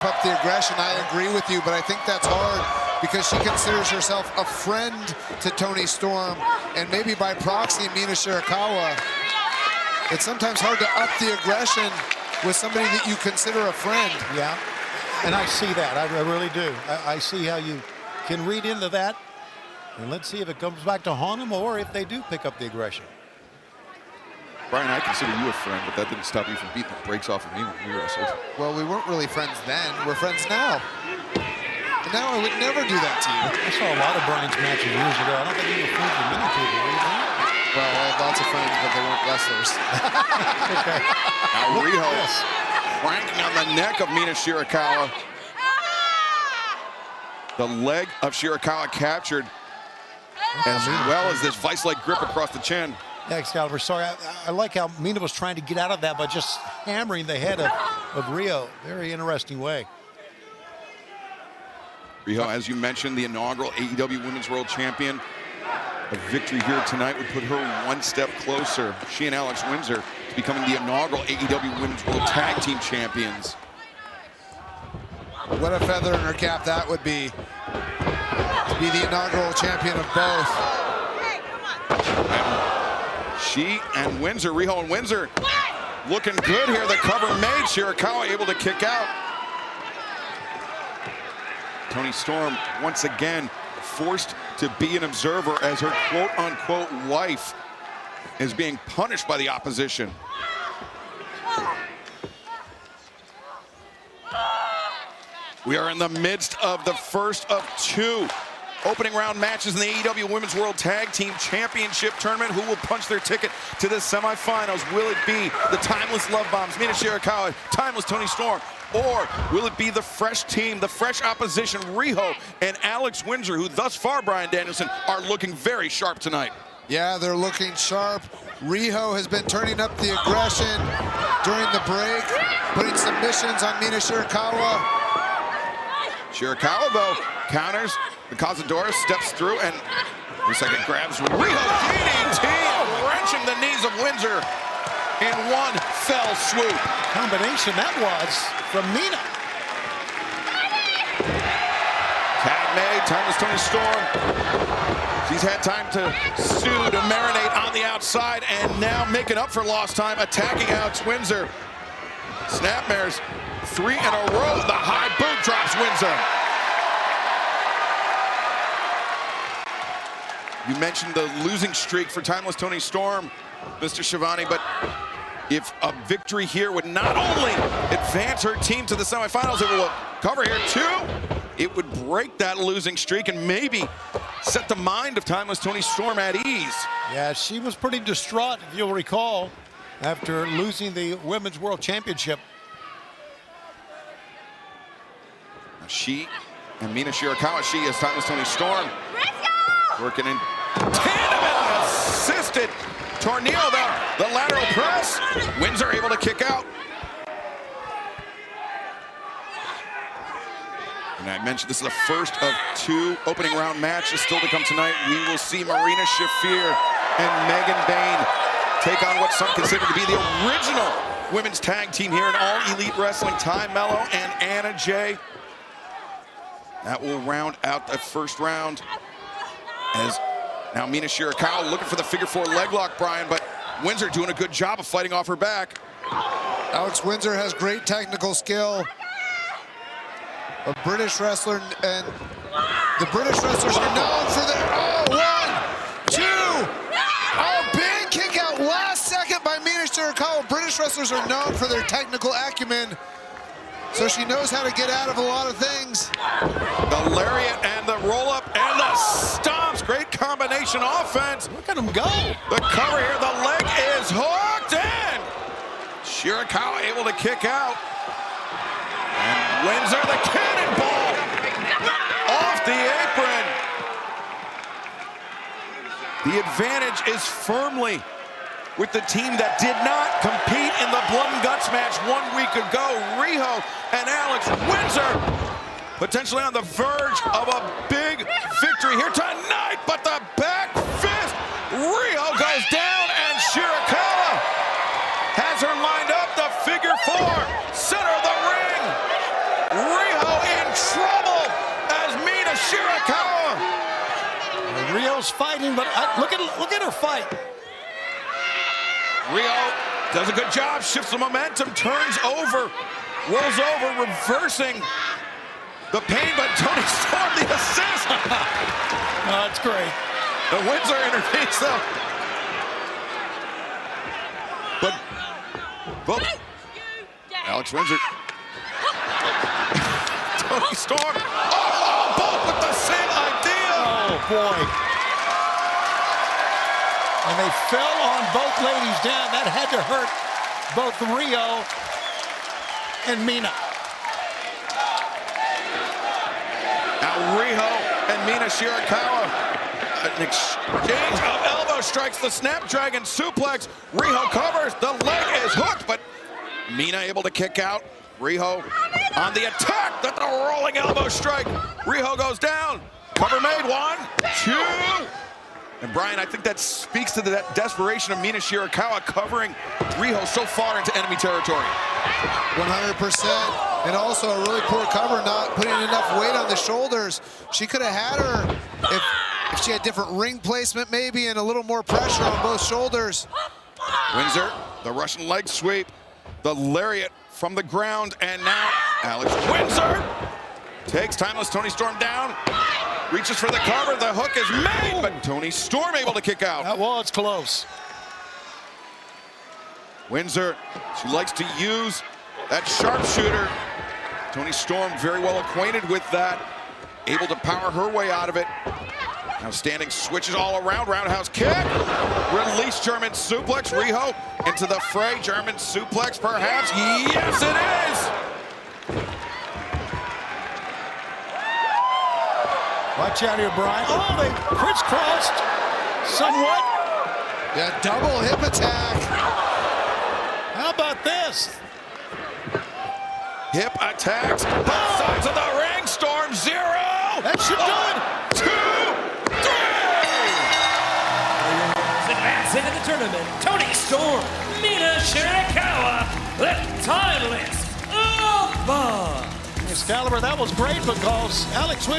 Up the aggression, I agree with you, but I think that's hard because she considers herself a friend to Toni Storm, and maybe by proxy, Mina Shirakawa. It's sometimes hard to up the aggression with somebody that you consider a friend. Yeah, and I see that. I really do. I see how you can read into that, and let's see if it comes back to haunt them or if they do pick up the aggression. Brian, I consider you a friend, but that didn't stop you from beating the brakes off of me when we wrestled. Well, we weren't really friends then. We're friends now. And now I would never do that to you. I saw a lot of Brian's matches years ago. I don't think you were friends with many people, were you? Well, I had lots of friends, but they weren't wrestlers. Okay. Now Riho cranking on the neck of Mina Shirakawa. The leg of Shirakawa captured, as well as this vice-like grip across the chin. Yeah, Excalibur, sorry. I like how Mina was trying to get out of that by just hammering the head of Riho. Very interesting way. Riho, as you mentioned, the inaugural AEW Women's World Champion. A victory here tonight would put her one step closer, she and Alex Windsor, to becoming the inaugural AEW Women's World Tag Team Champions. What a feather in her cap that would be, to be the inaugural champion of both. She and Windsor, Riho and Windsor, looking good here. The cover made. Shirakawa able to kick out. Toni Storm once again forced to be an observer as her quote-unquote wife is being punished by the opposition. We are in the midst of the first of two opening round matches in the AEW Women's World Tag Team Championship Tournament. Who will punch their ticket to the semifinals? Will it be the Timeless Love Bombs, Mina Shirakawa, Timeless Toni Storm? Or will it be the fresh team, the fresh opposition, Riho and Alex Windsor, who thus far, Brian Danielson, are looking very sharp tonight? Yeah, they're looking sharp. Riho has been turning up the aggression during the break, putting submissions on Mina Shirakawa. Shirakawa, though, counters. The Cazadora steps through and for a second grabs Riho DDT, wrenching the knees of Windsor in one fell swoop. Combination that was from Mina. Tag made, Timeless Toni Storm. She's had time to stew, to marinate on the outside, and now making up for lost time, attacking Alex Windsor. Snapmares, 3 in a row. The high boot drops Windsor. You mentioned the losing streak for Timeless Toni Storm, Mr. Schiavone, but if a victory here would not only advance her team to the semifinals, it will cover here too, it would break that losing streak and maybe set the mind of Timeless Toni Storm at ease. Yeah, she was pretty distraught, if you'll recall, after losing the Women's World Championship. She and Mina Shirakawa, she is Timeless Toni Storm, working in tandem and an assisted tornado, the lateral press. Windsor able to kick out. And I mentioned this is the first of two opening round matches still to come tonight. We will see Marina Shafir and Megan Bain take on what some consider to be the original women's tag team here in All Elite Wrestling, Ty Mello and Anna Jay. That will round out the first round. As now Mina Shirakawa looking for the figure 4 leg lock, Brian, but Windsor doing a good job of fighting off her back. Alex Windsor has great technical skill. A British wrestler, and the British wrestlers are known for their, 1, 2, big kick out last second by Mina Shirakawa. British wrestlers are known for their technical acumen, so she knows how to get out of a lot of things. The lariat and the roll-up and the stomps. Great combination offense. Look at them go. The cover here, the leg is hooked in. Shirakawa able to kick out. And Windsor, the cannonball off the apron. The advantage is firmly with the team that did not compete in the blood and guts match 1 week ago. Riho and Alex Windsor potentially on the verge of a big victory here tonight, but the back fist, Riho goes down and Shirakawa has her lined up, the figure 4, center of the ring. Shirakawa. Rio's fighting, but look at her fight. Riho does a good job, shifts the momentum, turns over, rolls over, reversing the pain, but Toni Storm the assist. Oh, that's great. The Windsor intervenes though. But Alex Windsor. Toni Storm. Oh, both with the same idea. Oh, boy. And they fell on both ladies down. That had to hurt both Riho and Mina. Now Riho and Mina Shirakawa. An exchange of elbow strikes, the Snapdragon suplex. Riho covers, the leg is hooked, but Mina able to kick out. Riho on the attack, the rolling elbow strike. Riho goes down, cover made, 1, 2. And Brian, I think that speaks to the desperation of Mina Shirakawa covering Riho so far into enemy territory. 100%. And also a really poor cover, not putting enough weight on the shoulders. She could have had her if she had different ring placement maybe and a little more pressure on both shoulders. Windsor, the Russian leg sweep, the lariat from the ground, and now Alex Windsor takes timeless Toni Storm down, reaches for the cover, the hook is made, but Toni Storm able to kick out. That was close. Windsor, she likes to use that sharpshooter. Toni Storm very well acquainted with that, able to power her way out of it. Now standing switches all around, roundhouse kick, release German suplex, Riho into the fray, German suplex perhaps, yes it is! Watch out here, Brian. Oh, they crisscrossed somewhat. Yeah, double hip attack. How about this? Hip attacks, both sides of the ring, Storm 0! That should do it. 2, 3! Advancing in the tournament, Toni Storm, Mina Shirakawa, the timeless Alpha. Excalibur, that was great because Alex Windsor